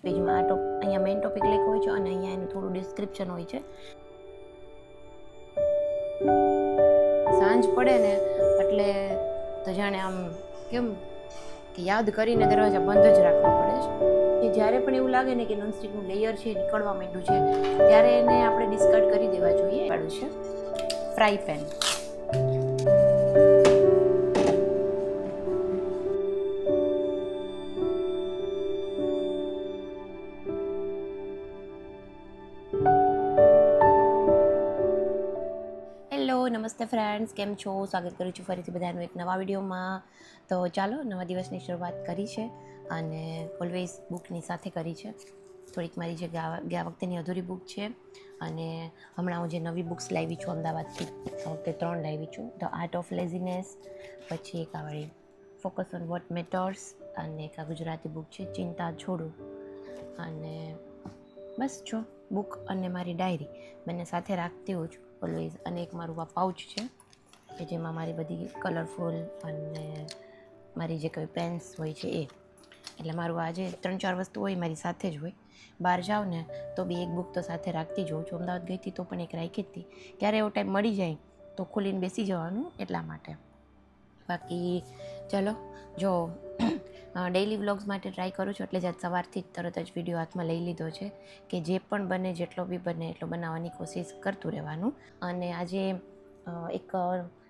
પેજમાં આ અહીંયા મેઇન ટોપિક લખ્યો હોય છે અને અહીંયા એનું થોડું ડિસ્ક્રિપ્શન હોય છે. સાંજ પડે ને એટલે તો જાણે આમ કેમ કે યાદ કરીને દરવાજા બંધ જ રાખવા પડે છે. જ્યારે પણ એવું લાગે ને કે નોનસ્ટિકનું લેયર છે નીકળવા માંડ્યું છે ત્યારે એને આપણે ડિસ્કાર્ડ કરી દેવા જોઈએ. પાડું છે ફ્રાય પેન. નમસ્તે ફ્રેન્ડ્સ, કેમ છો? સ્વાગત કરું છું ફરીથી બધાનું એક નવા વિડીયોમાં. તો ચાલો નવા દિવસની શરૂઆત કરી છે અને ઓલવેઝ બુકની સાથે કરી છે. થોડીક મારી જે ગયા વખતેની અધૂરી બુક છે અને હમણાં હું જે નવી બુક્સ લાવી છું અમદાવાદથી, આ વખતે 3 લાવી છું. ધ આર્ટ ઓફ લેઝીનેસ, પછી એક આવડી ફોકસ ઓન વોટ મેટર્સ અને એક આ ગુજરાતી બુક છે ચિંતા છોડું. અને બસ જો બુક અને મારી ડાયરી બંને સાથે રાખતી હોઉં છું ઓલવેઝ. અને એક મારું આ પાઉચ છે કે જેમાં મારી બધી કલરફુલ અને મારી જે કંઈ પેન્સ હોય છે એ. એટલે મારું આજે 3-4 વસ્તુ હોય મારી સાથે જ હોય. બહાર જાઉં ને તો બી એક બુક તો સાથે રાખતી જ હોઉં છું. અમદાવાદ ગઈ હતી તો પણ એક રાખી હતી. ક્યારે એવો ટાઈમ મળી જાય તો ખોલીને બેસી જવાનું એટલા માટે. બાકી ચલો, જો ડેઇલી વ્લોગ્સ માટે ટ્રાય કરું છું એટલે જ આજ સવારથી જ તરત જ વિડીયો હાથમાં લઈ લીધો છે કે જે પણ બને જેટલો બી બને એટલો બનાવવાની કોશિશ કરતું રહેવાનું. અને આજે એક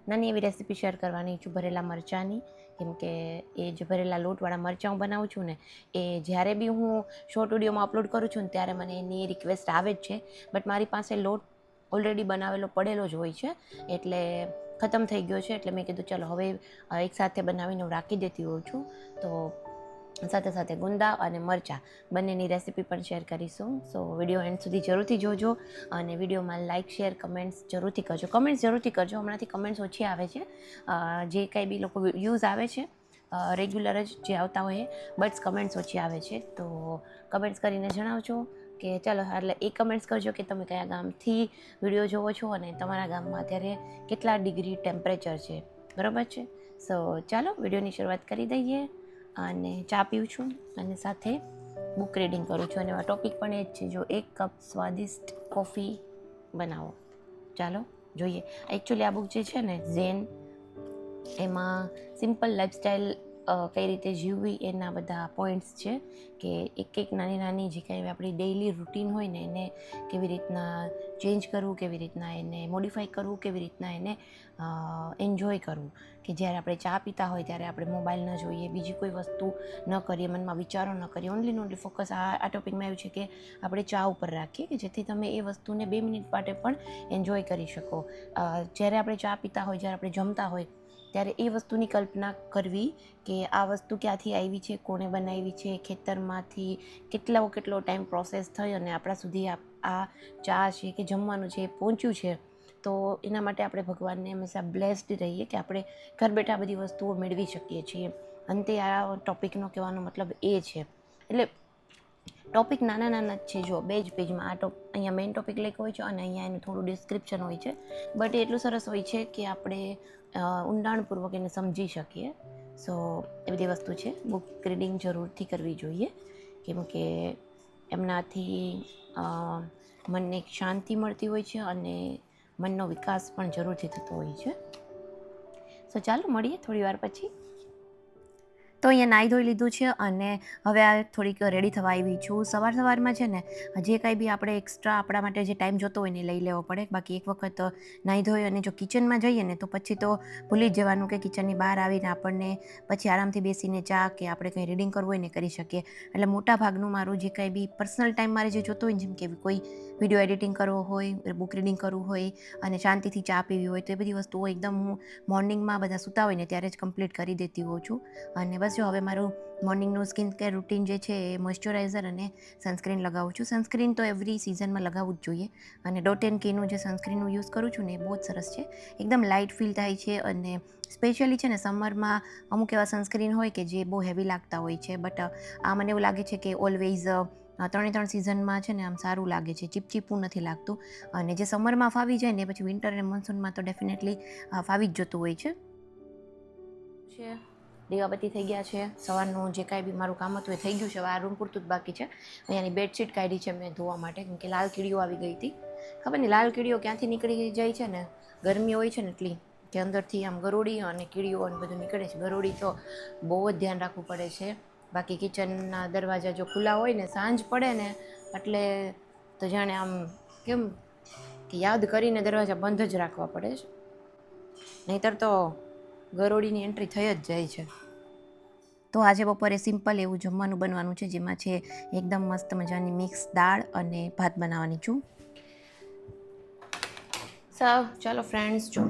નાની એવી રેસીપી શેર કરવાની છું ભરેલા મરચાંની. કેમ કે એ જે ભરેલા લોટવાળા મરચાં હું બનાવું છું ને એ જ્યારે બી હું શોર્ટ વિડીયોમાં અપલોડ કરું છું ને ત્યારે મને એની રિક્વેસ્ટ આવે જ છે. બટ મારી પાસે લોટ ઓલરેડી બનાવેલો પડેલો જ હોય છે એટલે ખતમ થઈ ગયો છે. એટલે મેં કીધું ચલો હવે એકસાથે બનાવીને હું રાખી દેતી હોઉં છું. તો સાથે સાથે ગુંદા અને મરચાં બંનેની રેસીપી પણ શેર કરીશું. સો વિડીયો એન્ડ સુધી જરૂરથી જોજો અને વિડીયોમાં લાઇક, શેર, કમેન્ટ્સ જરૂરથી કરજો. કમેન્ટ્સ જરૂરથી કરજો. હમણાંથી કમેન્ટ્સ ઓછી આવે છે. જે કંઈ બી લોકો વ્યૂઝ આવે છે રેગ્યુલર જ જે આવતા હોય બટ્સ કમેન્ટ્સ ઓછી આવે છે. તો કમેન્ટ્સ કરીને જણાવજો કે ચાલો. એટલે એ કમેન્ટ્સ કરજો કે તમે કયા ગામથી વિડીયો જોવો છો અને તમારા ગામમાં અત્યારે કેટલા ડિગ્રી ટેમ્પરેચર છે. બરાબર છે? સો ચાલો વિડીયોની શરૂઆત કરી દઈએ. અને ચા પીઉં છું અને સાથે બુક રીડિંગ કરું છું. અને ટોપિક પણ એ જ છે, જો 1 કપ સ્વાદિષ્ટ કોફી બનાવો. ચાલો જોઈએ. એકચ્યુઅલી આ બુક જે છે ને ઝેન, એમાં સિમ્પલ લાઈફસ્ટાઈલ કઈ રીતે જીવવી એના બધા પોઈન્ટ્સ છે કે એક નાની નાની જે કંઈ આપણી ડેઇલી રૂટીન હોય ને એને કેવી રીતના ચેન્જ કરવું, કેવી રીતના એને મોડિફાઈ કરવું, કેવી રીતના એને એન્જોય કરવું. કે જ્યારે આપણે ચા પીતા હોય ત્યારે આપણે મોબાઈલ ન જોઈએ, બીજી કોઈ વસ્તુ ન કરીએ, મનમાં વિચારો ન કરીએ. ઓનલી ફોકસ આ ટોપિકમાં આવ્યું છે કે આપણે ચા ઉપર રાખીએ કે જેથી તમે એ વસ્તુને 2 મિનિટ માટે પણ એન્જોય કરી શકો. જ્યારે આપણે ચા પીતા હોય, જ્યારે આપણે જમતા હોય ત્યારે એ વસ્તુની કલ્પના કરવી કે આ વસ્તુ ક્યાંથી આવી છે, કોણે બનાવી છે, ખેતરમાંથી કેટલો ટાઈમ પ્રોસેસ થઈ અને આપણા સુધી આ ચા છે કે જમવાનું છે એ પહોંચ્યું છે. તો એના માટે આપણે ભગવાનને હંમેશા બ્લેસ્ડ રહીએ કે આપણે ઘર બેઠા બધી વસ્તુઓ મેળવી શકીએ છીએ. અંતે આ ટોપિકનો કહેવાનો મતલબ એ છે. એટલે ટોપિક નાના જ છે. જો 2 જ પેજમાં અહીંયા મેઇન ટોપિક લખ્યો હોય છે અને અહીંયા એનું થોડું ડિસ્ક્રિપ્શન હોય છે. બટ એટલું સરસ હોય છે કે આપણે ઊંડાણપૂર્વક એને સમજી શકીએ. સો એ બધી વસ્તુ છે. બુક રીડિંગ જરૂરથી કરવી જોઈએ કેમ કે એમનાથી મનને એક શાંતિ મળતી હોય છે અને મનનો વિકાસ પણ જરૂરથી થતો હોય છે. સો ચાલો મળીએ થોડી વાર પછી. તો અહીંયા નાહી ધોઈ લીધું છે અને હવે આ થોડીક રેડી થવા આવી છું. સવારમાં છે ને જે કાંઈ બી આપણે એક્સ્ટ્રા આપણા માટે જે ટાઈમ જોતો હોય ને લઈ લેવો પડે. બાકી એક વખત નાહી ધોઈ અને જો કિચનમાં જઈએ ને તો પછી તો ભૂલી જ જવાનું કે કિચનની બહાર આવીને આપણને પછી આરામથી બેસીને ચા કે આપણે કંઈ રીડિંગ કરવું હોય ને કરી શકીએ. એટલે મોટા ભાગનું મારું જે કાંઈ બી પર્સનલ ટાઈમ મારે જે જોતો હોય ને, જેમ કે કોઈ વિડીયો એડિટિંગ કરવો હોય, બુક રીડિંગ કરવું હોય અને શાંતિથી ચા પીવી હોય, તો એ બધી વસ્તુઓ એકદમ હું મોર્નિંગમાં બધા સૂતા હોય ને ત્યારે જ કમ્પ્લીટ કરી દેતી હોઉં છું. અને બસ જો હવે મારું મોર્નિંગનું સ્કિન કેર રૂટીન જે છે એ મોઇશ્ચરાઇઝર અને સનસ્ક્રીન લગાવું છું. સનસ્ક્રીન તો એવરી સિઝનમાં લગાવવું જ જોઈએ. અને ડોટ એન્ડ કીનું જે સનસ્ક્રીનનું યુઝ કરું છું ને એ બહુ જ સરસ છે. એકદમ લાઇટ ફીલ થાય છે અને સ્પેશિયલી છે ને સમરમાં અમુક એવા સનસ્ક્રીન હોય કે જે બહુ હેવી લાગતા હોય છે. બટ આ મને એવું લાગે છે કે ઓલવેઝ 3 સિઝનમાં છે ને આમ સારું લાગે છે, ચીપચીપું નથી લાગતું. અને જે સમરમાં ફાવી જાય ને પછી વિન્ટર અને મોન્સૂનમાં તો ડેફિનેટલી ફાવી જ જતું હોય છે. દીવાબત્તી થઈ ગયા છે, સવારનું જે કાંઈ બી મારું કામ હતું એ થઈ ગયું છે. હવે આ રૂમ પૂરતું જ બાકી છે. અહીંયાની બેડશીટ કાઢી છે મેં ધોવા માટે, કેમ કે લાલ કીડીઓ આવી ગઈ હતી. ખબર નહીં લાલ કીડીઓ ક્યાંથી નીકળી જાય છે ને, ગરમી હોય છે ને એટલી કે અંદરથી આમ ગરોડી અને કીડીઓ અને બધું નીકળે છે. ગરોડી તો બહુ જ ધ્યાન રાખવું પડે છે. બાકી કિચનના દરવાજા જો ખુલ્લા હોય ને, સાંજ પડે ને એટલે તો જાણે આમ કેમ કે યાદ કરીને દરવાજા બંધ જ રાખવા પડે છે, નહીંતર તો ગરોડીની એન્ટ્રી થઈ જ જાય છે. તો આજે બપોરે સિમ્પલ એવું જમવાનું બનવાનું છે, જેમાં છે એકદમ મસ્ત મજાની મિક્સ દાળ અને ભાત બનાવવાની છું. ચાલો ફ્રેન્ડ્સ, જો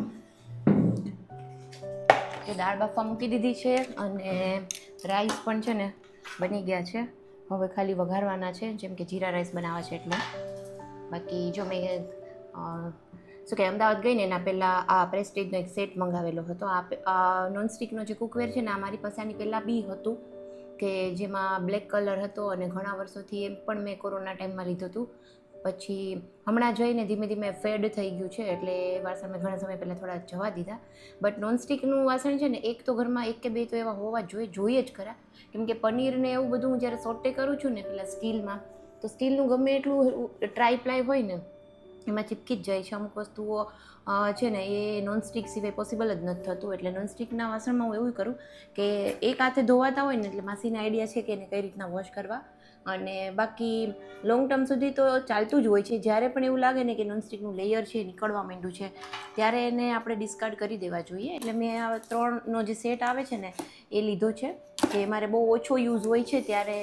દાળ બાફવા મૂકી દીધી છે અને રાઈસ પણ છે ને બની ગયા છે. હવે ખાલી વઘારવાના છે, જેમ કે જીરા રાઈસ બનાવવા છે એટલે. બાકી જો મેં શું કે અમદાવાદ ગઈ ને એના પહેલાં આ પ્રેસ્ટીજનો એક સેટ મંગાવેલો હતો. આ નોનસ્ટિકનો જે કુકવેર છે ને, આ મારી પાસે આની પહેલાં બી હતું કે જેમાં બ્લેક કલર હતો અને ઘણા વર્ષોથી એમ પણ મેં કોરોના ટાઈમમાં લીધું હતું. પછી હમણાં જઈને ધીમે ધીમે ફેડ થઈ ગયું છે, એટલે એ વાસણ મેં ઘણા સમય પહેલાં થોડા જવા દીધા. બટ નોનસ્ટિકનું વાસણ છે ને, એક તો ઘરમાં એક કે બે તો એવા હોવા જોઈએ જ ખરા, કેમ કે પનીર ને એવું બધું હું જ્યારે સોટે કરું છું ને પેલા સ્ટીલમાં, તો સ્ટીલનું ગમે એટલું ટ્રાય પ્લાય હોય ને એમાં ચીપકી જ જાય છે. અમુક વસ્તુઓ છે ને એ નોનસ્ટિક સિવાય પોસિબલ જ નથી થતું. એટલે નોનસ્ટિકના વાસણમાં હું એવું કરું કે એક હાથે ધોવાતા હોય ને, એટલે માસીને આઈડિયા છે કે એને કઈ રીતના વોશ કરવા. અને બાકી લોંગ ટર્મ સુધી તો ચાલતું જ હોય છે. જ્યારે પણ એવું લાગે ને કે નોનસ્ટિકનું લેયર છે નીકળવા માંડ્યું છે, ત્યારે એને આપણે ડિસ્કાર્ડ કરી દેવા જોઈએ. એટલે મેં આ 3નો જે સેટ આવે છે ને એ લીધો છે, કે મારે બહુ ઓછો યુઝ હોય છે ત્યારે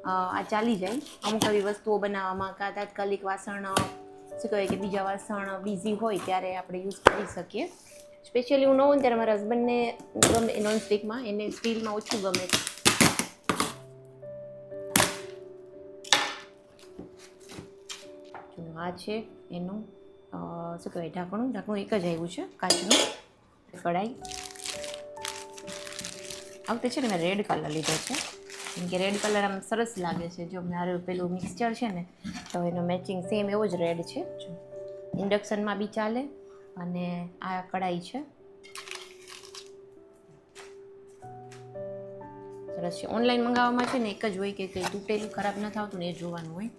આ ચાલી જાય. અમુક આવી વસ્તુઓ બનાવવામાં કાં તાત્કાલિક વાસણ શું કહેવાય કે બીજા વાસણ બિઝી હોય ત્યારે આપણે યુઝ કરી શકીએ. સ્પેશિયલી હું ન હોય ત્યારે મારા હસબન્ડને ગમે નોનસ્ટિકમાં, એને સ્ટીલમાં ઓછું ગમે છે. આ છે એનું શું કહેવાય ઢાંકણું એક જ આવ્યું છે કાચનું. કઢાઈ આ વખતે છે ને મેં રેડ કલર લીધો છે, કેમ કે રેડ કલર આમ સરસ લાગે છે. જો મારું પેલું મિક્સચર છે ને તો એનો મેચિંગ સેમ એવો જ રેડ છે. જો ઇન્ડક્શનમાં બી ચાલે. અને આ કઢાઈ છે, સરસ છે. ઓનલાઈન મંગાવવામાં છે ને એક જ હોય કે કંઈ તૂટેલું ખરાબ ન થતું ને એ જોવાનું હોય.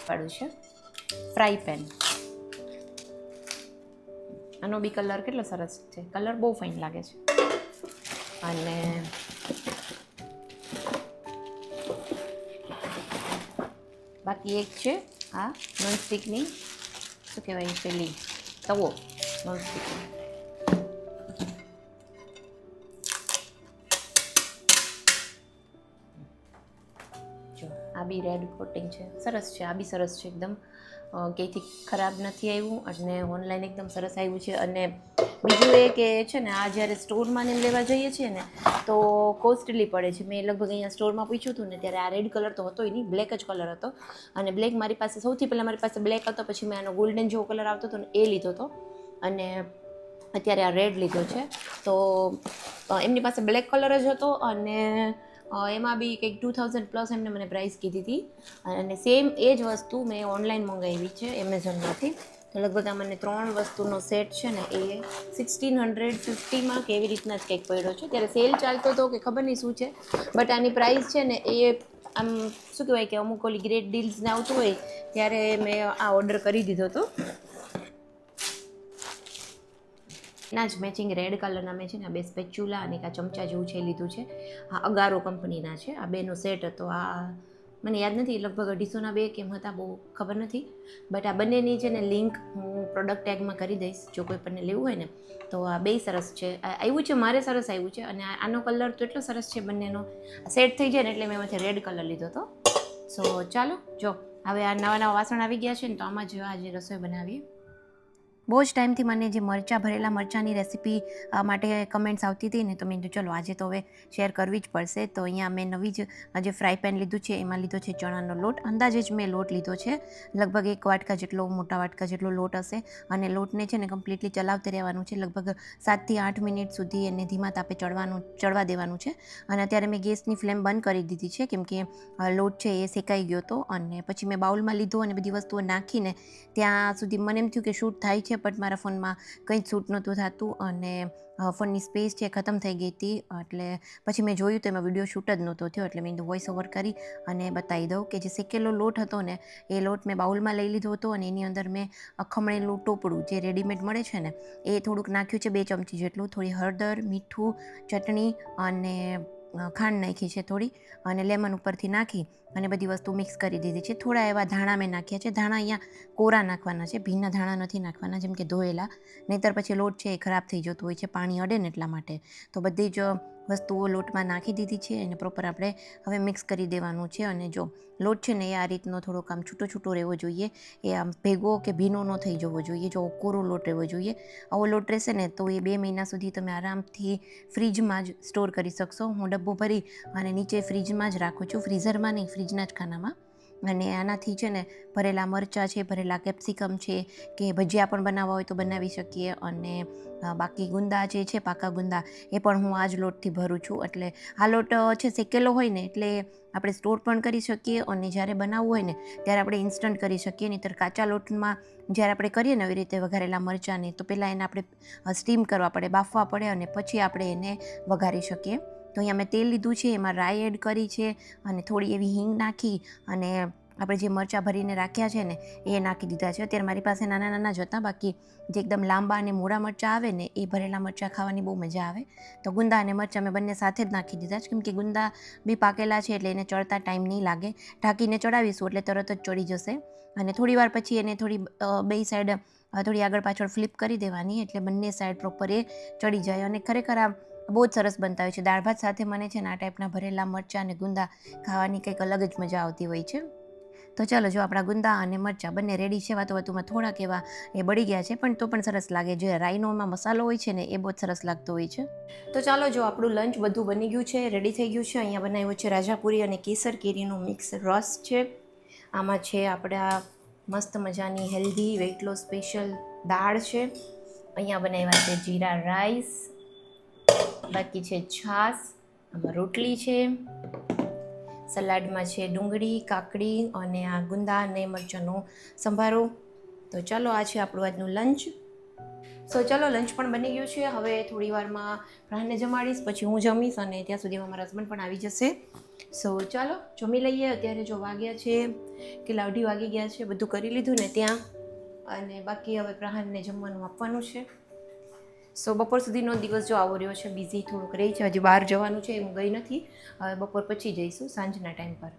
પાડું છે ફ્રાય પેન. આનો બી કલર કેટલો સરસ છે, કલર બહુ ફાઇન લાગે છે. અને બાકી એક છે આ નોનસ્ટિકની શું કહેવાય પેલી તવો નોનસ્ટિકની. જો આ બી રેડ કોટિંગ છે, સરસ છે. આ બી સરસ છે એકદમ, ક્યાંયથી ખરાબ નથી આવ્યું અને ઓનલાઈન એકદમ સરસ આવ્યું છે. અને બીજું એ કે છે ને આ જ્યારે સ્ટોરમાં ને લેવા જઈએ છીએ ને તો કોસ્ટલી પડે છે. મેં લગભગ અહીંયા સ્ટોરમાં પૂછ્યું હતું ને ત્યારે આ રેડ કલર તો હતો નહીં, બ્લેક જ કલર હતો. અને બ્લેક મારી પાસે સૌથી પહેલાં મારી પાસે બ્લેક હતો, પછી મેં આનો ગોલ્ડન જેવો કલર આવતો હતો ને એ લીધો હતો, અને અત્યારે આ રેડ લીધો છે. તો એમની પાસે બ્લેક કલર જ હતો અને એમાં બી કંઈક 2000 પ્લસ એમને મને પ્રાઇસ કીધી હતી. અને સેમ એ જ વસ્તુ મેં ઓનલાઈન મંગાવી છે એમેઝોનમાંથી. તો લગભગ આ મને 3 વસ્તુનો સેટ છે ને એ 1650માં કે એવી રીતના જ કંઈક પડ્યો છે. ત્યારે સેલ ચાલતો હતો કે ખબર નહીં શું છે, બટ આની પ્રાઇસ છે ને એ આમ શું કહેવાય કે અમુક ઓલી ગ્રેટ ડીલ્સને આવતું હોય ત્યારે મેં આ ઓર્ડર કરી દીધો હતો. એના જ મેચિંગ રેડ કલરના મેં છે ને આ 2 સ્પેચ્યુલા અને એક આ ચમચા જેવું છે લીધું છે. આ અગારો કંપનીના છે. આ 2નો સેટ હતો. આ મને યાદ નથી, લગભગ 250ના 2 કેમ હતા, બહુ ખબર નથી. બટ આ બંનેની છે ને લિંક હું પ્રોડક્ટ ટેગમાં કરી દઈશ, જો કોઈ પણ લેવું હોય ને તો. આ 2 સરસ છે. આવ્યું છે મારે સરસ આવ્યું છે. અને આનો કલર તો એટલો સરસ છે બંનેનો, સેટ થઈ જાય ને એટલે મેં એમાંથી રેડ કલર લીધો હતો. સો ચાલો, જો હવે આ નવા વાસણ આવી ગયા છે ને તો આમાં જ આજે રસોઈ બનાવીએ. બહુ જ ટાઈમથી મને જે ભરેલા મરચાંની રેસીપી માટે કમેન્ટ્સ આવતી હતી ને, તો મેં કીધું ચલો આજે તો હવે શેર કરવી જ પડશે. તો અહીંયા મેં નવી જ જે ફ્રાય પેન લીધું છે એમાં લીધો છે ચણાનો લોટ. અંદાજે જ મેં લોટ લીધો છે, લગભગ 1 વાટકા જેટલો, મોટા વાટકા જેટલો લોટ હશે. અને લોટને છે ને કમ્પ્લીટલી ચલાવते રહેવાનું છે, લગભગ 7 થી 8 મિનિટ સુધી એને ધીમા તાપે ચડવા દેવાનું છે. અને અત્યારે મેં ગેસની ફ્લેમ બંધ કરી દીધી છે, કેમ કે લોટ છે એ શેકાઈ ગયો હતો. અને પછી મેં બાઉલમાં લીધો અને બધી વસ્તુઓ નાખીને ત્યાં સુધી મને એમ થયું કે શૂટ થાય છે છે, બટ મારા ફોનમાં કંઈ જ શૂટ નહોતું થતું અને ફોનની સ્પેસ છે ખતમ થઈ ગઈ હતી. એટલે પછી મેં જોયું તો એમાં વિડીયો શૂટ જ નહોતો થયો, એટલે મેં વોઇસ ઓવર કરી અને બતાવી દઉં કે જે શેકેલો લોટ હતો ને એ લોટ મેં બાઉલમાં લઈ લીધો હતો અને એની અંદર મેં ખમણેલું ટોપડું જે રેડીમેડ મળે છે ને એ થોડુંક નાખ્યું છે, 2 ચમચી જેટલું. થોડી હળદર, મીઠું, ચટણી અને ખાંડ નાખી છે થોડી, અને લેમન ઉપરથી નાખી અને બધી વસ્તુ મિક્સ કરી દીધી છે. થોડા એવા ધાણા મેં નાખ્યા છે. ધાણા અહીંયા કોરા નાખવાના છે, ભીના ધાણા નથી નાખવાના, જેમ કે ધોયેલા, નહીંતર પછી લોટ છે એ ખરાબ થઈ જતો હોય છે, પાણી અડે ને એટલા માટે. તો બધી જ વસ્તુઓ લોટમાં નાખી દીધી છે અને પ્રોપર આપણે હવે મિક્સ કરી દેવાનું છે. અને જો લોટ છે ને એ આ રીતનો થોડોક આમ છૂટો છૂટો રહેવો જોઈએ, એ આમ ભેગો કે ભીનો ન થઈ જવો જોઈએ, જો કોરો લોટ રહેવો જોઈએ. આવો લોટ રહેશે ને તો એ 2 મહિના સુધી તમે આરામથી ફ્રીજમાં જ સ્ટોર કરી શકશો. હું ડબ્બો ભરી અને નીચે ફ્રીજમાં જ રાખું છું, ફ્રીઝરમાં નહીં, ફ્રીજના જ ખાનામાં. અને આનાથી છે ને ભરેલા મરચાં છે, ભરેલા કેપ્સિકમ છે, કે ભજીયા પણ બનાવવા હોય તો બનાવી શકીએ. અને બાકી ગુંદા જે છે, પાકા ગુંદા, એ પણ હું આ જ લોટથી ભરું છું. એટલે આ લોટ છે શેકેલો હોય ને એટલે આપણે સ્ટોર પણ કરી શકીએ અને જ્યારે બનાવવું હોય ને ત્યારે આપણે ઇન્સ્ટન્ટ કરી શકીએ. નહીંતર કાચા લોટમાં જ્યારે આપણે કરીએ ને એવી રીતે વઘારેલા મરચાંને, તો પહેલાં એને આપણે સ્ટીમ કરવા પડે, બાફવા પડે અને પછી આપણે એને વઘારી શકીએ. તો અહીંયા મેં તેલ લીધું છે, એમાં રાઈ એડ કરી છે અને થોડી એવી હિંગ નાખી અને આપણે જે મરચાં ભરીને રાખ્યા છે ને એ નાખી દીધા છે. અત્યારે મારી પાસે નાના નાના જ હતા, બાકી જે એકદમ લાંબા અને મોડા મરચાં આવે ને એ ભરેલા મરચાં ખાવાની બહુ મજા આવે. તો ગુંદા અને મરચાં મેં બંને સાથે જ નાખી દીધા છે, કેમ કે ગુંદા બી પાકેલા છે એટલે એને ચડતા ટાઈમ નહીં લાગે. ઢાંકીને ચડાવીશું એટલે તરત જ ચડી જશે. અને થોડી વાર પછી એને થોડી 2 સાઈડ થોડી આગળ પાછળ ફ્લિપ કરી દેવાની, એટલે બંને સાઈડ પ્રોપર એ ચડી જાય. અને ખરેખર આ બહુ જ સરસ બનતા હોય છે. દાળ ભાત સાથે મને છે ને આ ટાઈપના ભરેલા મરચાં અને ગુંદા ખાવાની કંઈક અલગ જ મજા આવતી હોય છે. તો ચાલો, જો આપણા ગુંદા અને મરચાં બંને રેડી છે. વાતોમાં થોડાક એવા એ બળી ગયા છે, પણ તો પણ સરસ લાગે. જે રાઈનોમાં મસાલો હોય છે ને એ બહુ જ સરસ લાગતો હોય છે. તો ચાલો, જો આપણું લંચ બધું બની ગયું છે, રેડી થઈ ગયું છે. અહીંયા બનાવ્યું છે રાજાપુરી અને કેસર કેરીનું મિક્સ રસ છે. આમાં છે આપણા મસ્ત મજાની હેલ્ધી વેઇટ લોસ સ્પેશિયલ દાળ છે. અહીંયા બનાવ્યા છે જીરા રાઈસ, બાકી છે છાશ, આમાં રોટલી છે, સલાડમાં છે ડુંગળી, કાકડી અને આ ગુંદા અને મરચાંનો સંભારો. તો ચાલો, આ છે આપણું આજનું લંચ. ચાલો, લંચ પણ બની ગયું છે. હવે થોડી વારમાં પ્રાણને જમાડીશ, પછી હું જમીશ અને ત્યાં સુધીમાં મારા હસબન્ડ પણ આવી જશે. ચાલો જમી લઈએ. અત્યારે જો વાગ્યા છે કે 1:30 વાગી ગયા છે. બધું કરી લીધું ને ત્યાં, અને બાકી હવે પ્રહાનને જમવાનું આપવાનું છે. બપોર સુધીનો દિવસ જો આવો રહ્યો છે, બિઝી થોડુંક રહી છે. હજી બહાર જવાનું છે, હું ગઈ નથી. હવે બપોર પછી જઈશું, સાંજના ટાઈમ પર.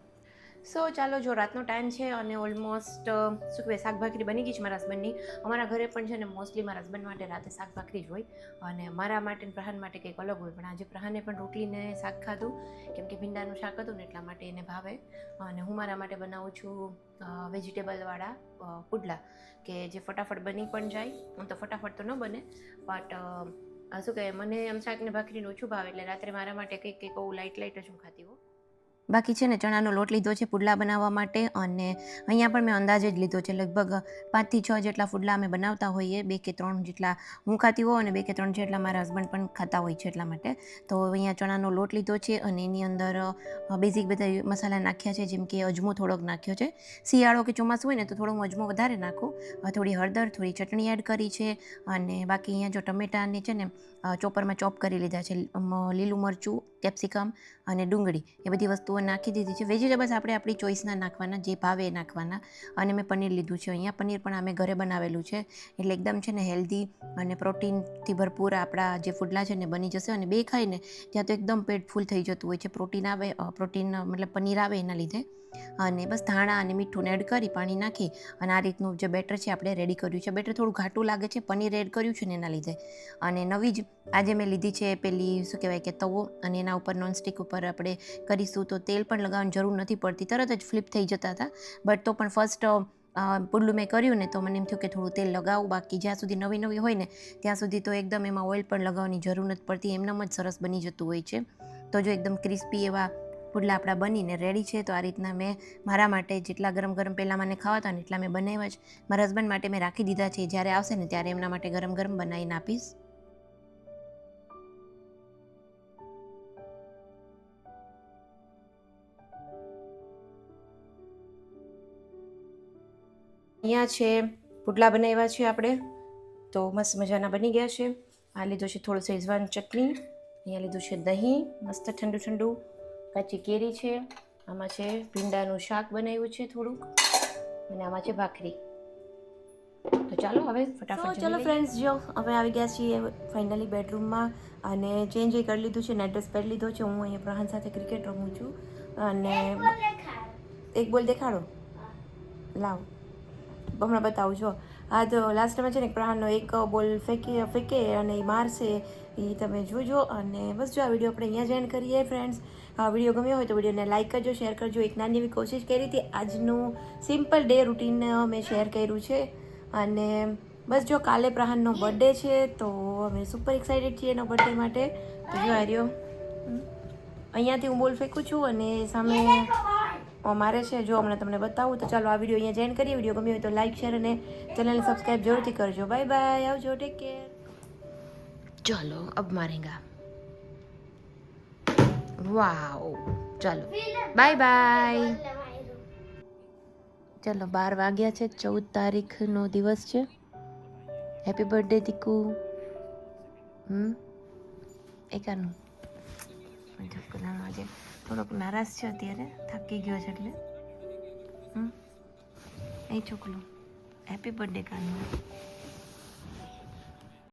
ચાલો, જો રાતનો ટાઈમ છે અને ઓલમોસ્ટ શું કહેવાય, શાકભાખરી બની ગઈ છે મારા હસબન્ડની. અમારા ઘરે પણ છે ને મોસ્ટલી મારા હસબન્ડ માટે રાતે શાકભાખરી જ હોય અને મારા માટે પ્રહાન માટે કંઈક અલગ હોય. પણ આજે પ્રહાને પણ રોટલીને શાક ખાધું, કેમ કે ભીંડાનું શાક હતું ને એટલા માટે એને ભાવે. અને હું મારા માટે બનાવું છું વેજીટેબલવાળા પુડલા, કે જે ફટાફટ બની પણ જાય. આમ તો ફટાફટ તો ન બને, બટ શું કહે, મને આમ શાકને ભાખરીને ઓછું ભાવે, એટલે રાત્રે મારા માટે કંઈક બહુ લાઇટ જ હું ખાતી હોઉં. બાકી છે ને ચણાનો લોટ લીધો છે પુડલા બનાવવા માટે, અને અહીંયા પણ મેં અંદાજે જ લીધો છે. લગભગ 5 થી 6 જેટલા પુડલા અમે બનાવતા હોઈએ, 2 કે 3 જેટલા હું ખાતી હોઉં અને 2 કે 3 જેટલા મારા હસબન્ડ પણ ખાતા હોય છે, એટલા માટે. તો અહીંયા ચણાનો લોટ લીધો છે અને એની અંદર બેઝિક બધા મસાલા નાખ્યા છે, જેમ કે અજમો થોડોક નાખ્યો છે. શિયાળો કે ચોમાસું હોય ને તો થોડો અજમો વધારે નાખું. થોડી હળદર, થોડી ચટણી એડ કરી છે. અને બાકી અહીંયા જો ટમેટાને છે ને ચોપરમાં ચોપ કરી લીધા છે. લીલું મરચું, કેપ્સિકમ અને ડુંગળી, એ બધી વસ્તુઓ નાખી દીધી છે. વેજીટેબલ્સ આપણે આપણી ચોઈસના નાખવાના, જે ભાવે એ નાખવાના. અને મેં પનીર લીધું છે. અહીંયા પનીર પણ અમે ઘરે બનાવેલું છે, એટલે એકદમ છે ને હેલ્ધી અને પ્રોટીનથી ભરપૂર આપણા જે ફૂડલા છે ને બની જશે. અને 2 ખાઈને ત્યાં તો એકદમ પેટ ફૂલ થઈ જતું હોય છે. પ્રોટીન મતલબ પનીર આવે એના લીધે. અને બસ ધાણા અને મીઠું એડ કરી, પાણી નાખી અને આ રીતનું જે બેટર છે આપણે રેડી કર્યું છે. બેટર થોડું ઘાટું લાગે છે, પનીર એડ કર્યું છે ને એના લીધે. અને નવી જ આજે મેં લીધી છે પેલી શું કહેવાય કે તવો, અને એના ઉપર નોનસ્ટિક ઉપર આપણે કરીશું તો તેલ પણ લગાવવાની જરૂર નથી પડતી, તરત જ ફ્લિપ થઈ જતા હતા. બટ તો પણ ફર્સ્ટ પુડલું મેં કર્યું ને તો મને એમ થયું કે થોડું તેલ લગાવું. બાકી જ્યાં સુધી નવી હોય ને ત્યાં સુધી તો એકદમ એમાં ઓઇલ પણ લગાવવાની જરૂર નથી પડતી, એમનેમ જ સરસ બની જતું હોય છે. તો જો એકદમ ક્રિસ્પી એવા પુડલા આપણા બનીને રેડી છે. તો આ રીતના મેં મારા માટે જેટલા ગરમ પહેલાં મને ખાવા હતા ને એટલા મેં બનાવ્યા જ. મારા હસબન્ડ માટે મેં રાખી દીધા છે, જ્યારે આવશે ને ત્યારે એમના માટે ગરમ બનાવીને આપીશ. અહીંયા છે પુડલા બનાવ્યા છે આપણે, તો મસ્ત મજાના બની ગયા છે. આ લીધું છે થોડું શેઝવાન ચટણી, અહીંયા લીધું છે દહીં મસ્ત ઠંડુ ઠંડુ, કાચી કેરી છે, આમાં છે ભીંડાનું શાક બનાવ્યું છે થોડુંક, અને આમાં છે ભાખરી. તો ચાલો હવે ફટાફટ ચાલો ફ્રેન્ડ્સ, જો હવે આવી ગયા છીએ ફાઇનલી બેડરૂમમાં, અને ચેન્જ કરી લીધું છે ને એડ્રેસ પહેરી લીધો છે. હું અહીંયા પ્રહાન સાથે ક્રિકેટ રમું છું, અને એક બોલ દેખાડો, લાવ હમણાં બતાવું. જો આ તો લાસ્ટમાં છે ને પ્રહાનનો એક બોલ ફેંકે અને એ મારશે, એ તમે જોજો. અને બસ જો આ વિડીયો આપણે અહીંયા જ એન્ડ કરીએ ફ્રેન્ડ્સ. આ વિડીયો ગમ્યો હોય તો વિડીયોને લાઇક કરજો, શેર કરજો. એક નાની એવી કોશિશ કરી હતી, આજનું સિમ્પલ ડે રૂટીન મેં શેર કર્યું છે. અને બસ જો કાલે પ્રહાનનો બર્થડે છે, તો અમે સુપર એક્સાઇટેડ છીએ એનો બર્થડે માટે. તો જો આ રહ્યો, અહીંયાથી હું બોલ ફેંકું છું અને સામે મારે છે. જો હમણાં તમને બતાવું. તો ચાલો આ વિડીયો અહીંયા જોઈન કરીએ. વિડીયો ગમ્યો હોય તો લાઇક, શેર અને ચેનલને સબસ્ક્રાઈબ જરૂરથી કરજો. બાય બાય, આવજો, ટેક કેર. ચલો અબ મારેંગા. વાવ, ચાલો બાય બાય. ચલો 12 વાગ્યા છે, 14 તારીખનો દિવસ છે. Happy birthday દીકુ. એકાનું આજે થોડોક નારાજ છે, અત્યારે થાકી ગયો છે એટલે. એ છોકરું હેપી બર્થડે કાનું.